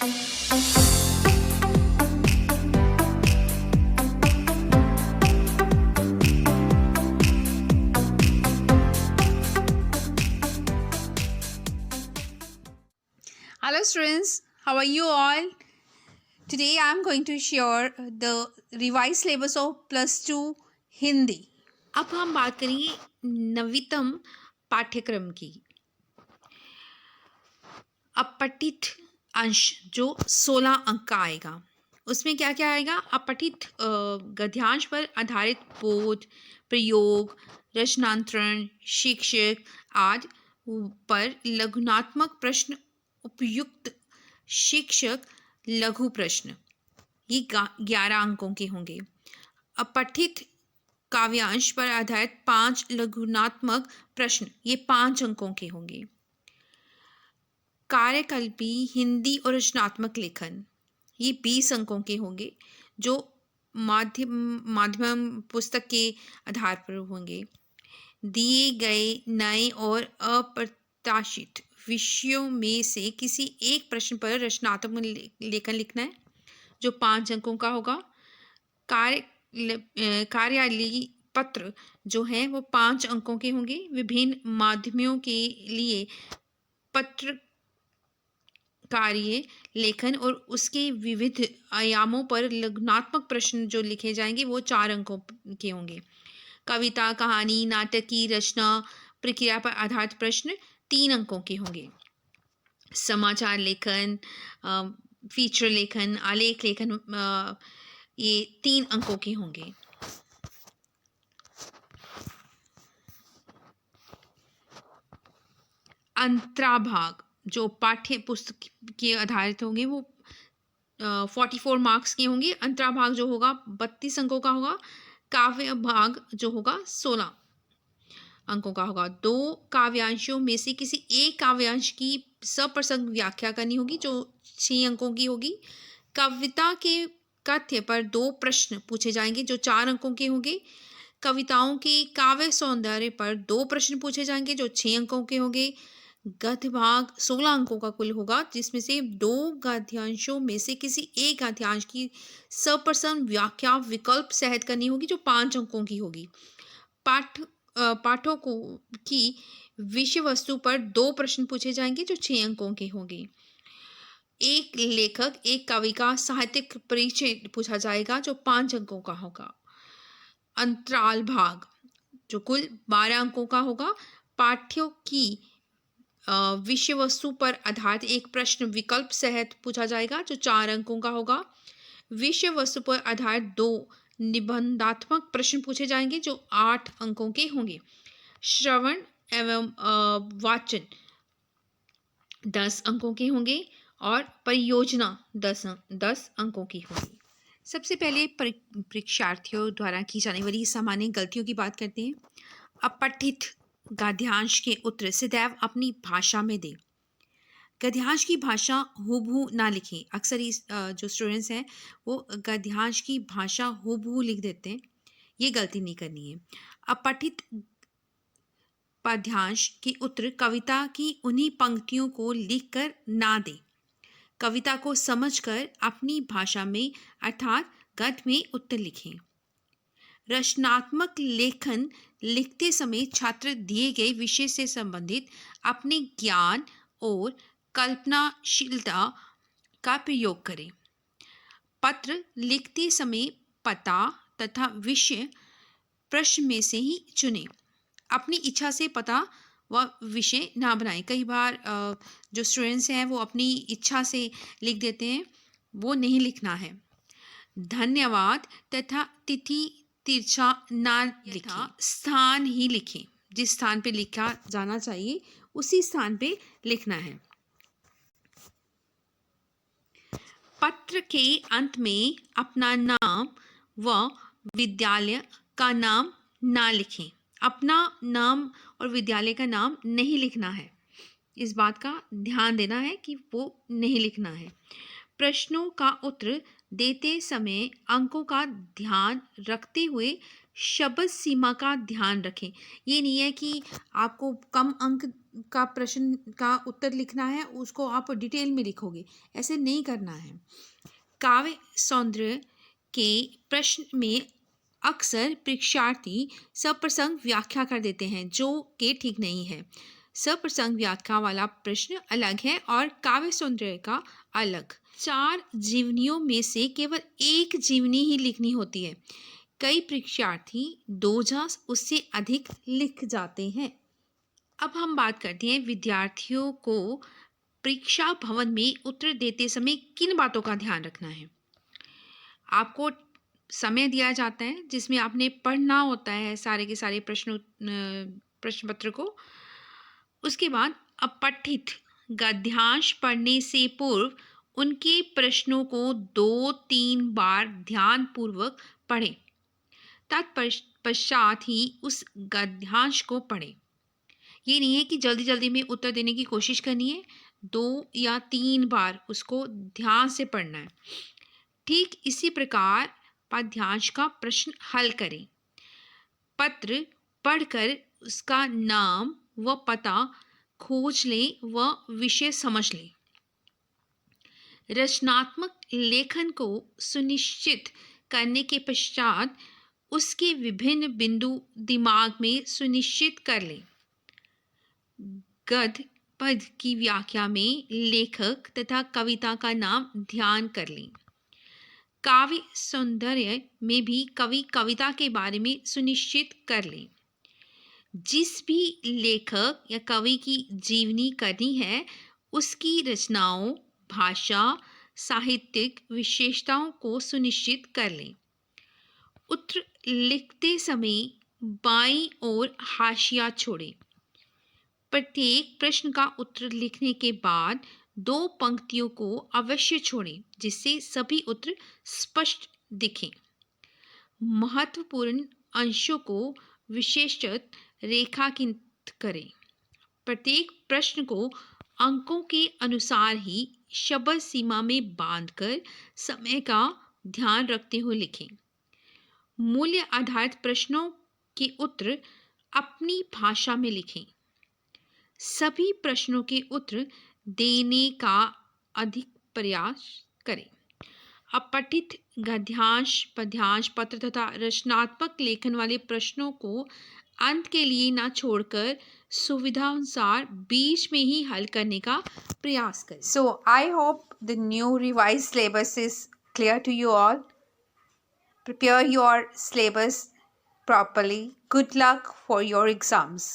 Hello students, how are you all? Today I am going to share the revised syllabus of +2 Hindi. अब हम बात करेंगे नवीनतम पाठ्यक्रम की। अपठित अंश जो 16 अंक का आएगा, उसमें क्या क्या आएगा? अपठित गद्यांश पर आधारित बोध, प्रयोग, रचनांतरण, शिक्षक आदि पर लघुनात्मक प्रश्न, उपयुक्त शिक्षक लघु प्रश्न, ये 11 अंकों के होंगे। अपठित काव्यांश पर आधारित 5 लघुनात्मक प्रश्न, ये 5 अंकों के होंगे। कार्यकल्पी हिंदी और रचनात्मक लेखन, ये 20 अंकों के होंगे, जो माध्यम पुस्तक के आधार पर होंगे। दिए गए नए और अप्रत्याशित विषयों में से किसी एक प्रश्न पर रचनात्मक लेखन लिखना है, जो 5 अंकों का होगा। कार्यालयीय पत्र जो है वो 5 अंकों के होंगे। विभिन्न माध्यमों के लिए पत्र कार्य लेखन और उसके विविध आयामों पर लघुनात्मक प्रश्न जो लिखे जाएंगे वो 4 अंकों के होंगे। कविता, कहानी, नाटक की रचना प्रक्रिया पर आधारित प्रश्न 3 अंकों के होंगे। समाचार लेखन, फीचर लेखन, आलेख लेखन, ये 3 अंकों के होंगे। अंतराभाग जो पाठ्य पुस्तक के आधारित होंगे वो 44 मार्क्स के होंगे। अंतराभाग जो होगा 32 अंकों का होगा। काव्य भाग जो होगा 16 अंकों का होगा। 2 काव्यांशों में से किसी एक काव्यांश की सप्रसंग व्याख्या करनी होगी, जो 6 अंकों की होगी। कविता के कथ्य पर 2 प्रश्न पूछे जाएंगे, जो 4 अंकों के होंगे। कविताओं के काव्य सौंदर्य पर 2 प्रश्न पूछे जाएंगे, जो 6 अंकों के होंगे। गद्य भाग 16 अंकों का कुल होगा, जिसमें से 2 गद्यांशों में से किसी एक गद्यांश की सप्रसंग व्याख्या विकल्प सहित करनी होगी, जो 5 अंकों की होगी। पाठों की विषय वस्तु पर 2 प्रश्न पूछे जाएंगे, जो 6 अंकों के होंगे। एक लेखक, एक कवि का साहित्यिक परिचय पूछा जाएगा, जो 5 अंकों का होगा। अंतराल भाग जो कुल 12 अंकों का होगा। पाठ्यों की विषय वस्तु पर आधारित एक प्रश्न विकल्प सहित पूछा जाएगा, जो 4 अंकों का होगा। विषय वस्तु पर आधारित 2 निबंधात्मक प्रश्न पूछे जाएंगे, जो 8 अंकों के होंगे। श्रवण एवं वाचन 10 अंकों के होंगे और परियोजना 10 अंकों की होगी। सबसे पहले परीक्षार्थियों द्वारा की जाने वाली सामान्य गलतियों की बात करते हैं। अपठित गद्यांश के उत्तर सदैव अपनी भाषा में दें। गद्यांश की भाषा हूबहू ना लिखें। अक्सर इस जो स्टूडेंट्स हैं वो गद्यांश की भाषा हूबहू लिख देते हैं, ये गलती नहीं करनी है। अपठित पद्यांश के उत्तर कविता की उन्हीं पंक्तियों को लिखकर ना दें। कविता को समझकर अपनी भाषा में अर्थात गद्य में उत्तर लिखें। रचनात्मक लेखन लिखते समय छात्र दिए गए विषय से संबंधित अपने ज्ञान और कल्पनाशीलता का प्रयोग करें। पत्र लिखते समय पता तथा विषय प्रश्न में से ही चुनें। अपनी इच्छा से पता व विषय ना बनाएं। कई बार जो स्टूडेंट्स हैं वो अपनी इच्छा से लिख देते हैं, वो नहीं लिखना है। धन्यवाद तथा तिथि तिरछा ना लिखें, स्थान ही लिखें। जिस स्थान पे लिखा जाना चाहिए उसी स्थान पे लिखना है। पत्र के अंत में अपना नाम व विद्यालय का नाम ना लिखें। अपना नाम और विद्यालय का नाम नहीं लिखना है, इस बात का ध्यान देना है कि वो नहीं लिखना है। प्रश्नों का उत्तर देते समय अंकों का ध्यान रखते हुए शब्द सीमा का ध्यान रखें। ये नहीं है कि आपको कम अंक का प्रश्न का उत्तर लिखना है, उसको आप डिटेल में लिखोगे, ऐसे नहीं करना है। काव्य सौंदर्य के प्रश्न में अक्सर परीक्षार्थी सप्रसंग व्याख्या कर देते हैं, जो कि ठीक नहीं है। सप्रसंग व्याख्या वाला प्रश्न अलग है और काव्य सौंदर्य का अलग। 4 जीवनियों में से केवल एक जीवनी ही लिखनी होती है। कई परीक्षार्थी 2 या उससे अधिक लिख जाते हैं। अब हम बात करते हैं विद्यार्थियों को परीक्षा भवन में उत्तर देते समय किन बातों का ध्यान रखना है। आपको समय दिया जाता है जिसमें आपने पढ़ना होता है सारे के सारे प्रश्न पत्र को। उसके बाद अपठित गद्यांश पढ़ने से पूर्व उनके प्रश्नों को 2-3 बार ध्यानपूर्वक पढ़ें। तत्पश्चात ही उस गद्यांश को पढ़ें। ये नहीं है कि जल्दी जल्दी में उत्तर देने की कोशिश करनी है, 2 या 3 बार उसको ध्यान से पढ़ना है। ठीक इसी प्रकार पद्यांश का प्रश्न हल करें। पत्र पढ़कर उसका नाम व पता खोज लें व विषय समझ लें। रचनात्मक लेखन को सुनिश्चित करने के पश्चात उसके विभिन्न बिंदु दिमाग में सुनिश्चित कर लें। गद्य पद की व्याख्या में लेखक तथा कविता का नाम ध्यान कर लें। काव्य सौंदर्य में भी कवि कविता के बारे में सुनिश्चित कर लें। जिस भी लेखक या कवि की जीवनी करनी है, उसकी रचनाओं, भाषा, साहित्यिक विशेषताओं को सुनिश्चित कर लें। उत्तर लिखते समय बाईं ओर हाशिया छोड़ें। प्रत्येक प्रश्न का उत्तर लिखने के बाद 2 पंक्तियों को अवश्य छोड़ें, जिससे सभी उत्तर स्पष्ट दिखें। महत्वपूर्ण अंशों को विशेषतः रेखांकित करें। प्रत्येक प्रश्न को अंकों के अनुसार ही शब्द सीमा में बांधकर समय का ध्यान रखते हुए लिखें। मूल्य आधारित प्रश्नों के उत्तर अपनी भाषा में लिखें। सभी प्रश्नों के उत्तर देने का अधिक प्रयास करें। अपठित गद्यांश, पद्यांश, पत्र तथा रचनात्मक लेखन वाले प्रश्नों को अंत के लिए ना छोड़कर सुविधानुसार बीच में ही हल करने का प्रयास करें। So I hope the new revised syllabus is clear to you all. Prepare your syllabus properly. Good luck for your exams.